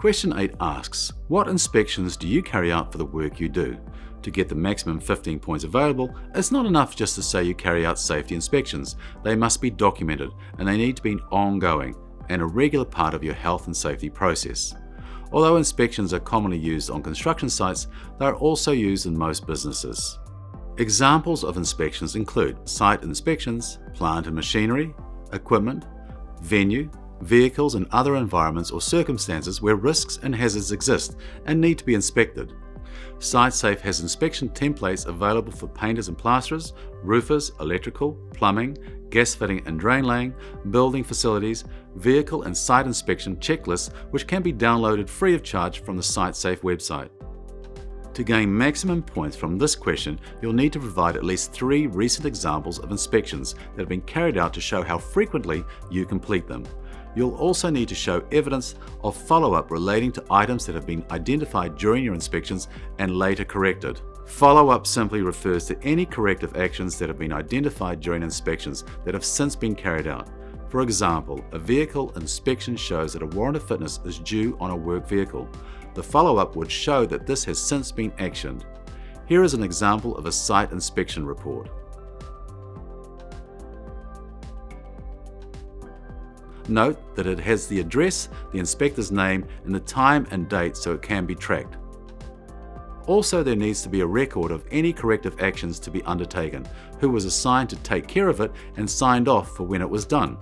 Question 8 asks, what inspections do you carry out for the work you do? To get the maximum 15 points available, it's not enough just to say you carry out safety inspections. They must be documented and they need to be ongoing and a regular part of your health and safety process. Although inspections are commonly used on construction sites, they are also used in most businesses. Examples of inspections include site inspections, plant and machinery, equipment, venue, vehicles and other environments or circumstances where risks and hazards exist and need to be inspected. SiteSafe has inspection templates available for painters and plasterers, roofers, electrical, plumbing, gas fitting and drain laying, building facilities, vehicle and site inspection checklists which can be downloaded free of charge from the SiteSafe website. To gain maximum points from this question, you'll need to provide at least 3 recent examples of inspections that have been carried out to show how frequently you complete them. You'll also need to show evidence of follow-up relating to items that have been identified during your inspections and later corrected. Follow-up simply refers to any corrective actions that have been identified during inspections that have since been carried out. For example, a vehicle inspection shows that a warrant of fitness is due on a work vehicle. The follow-up would show that this has since been actioned. Here is an example of a site inspection report. Note that it has the address, the inspector's name, and the time and date so it can be tracked. Also, there needs to be a record of any corrective actions to be undertaken, who was assigned to take care of it and signed off for when it was done.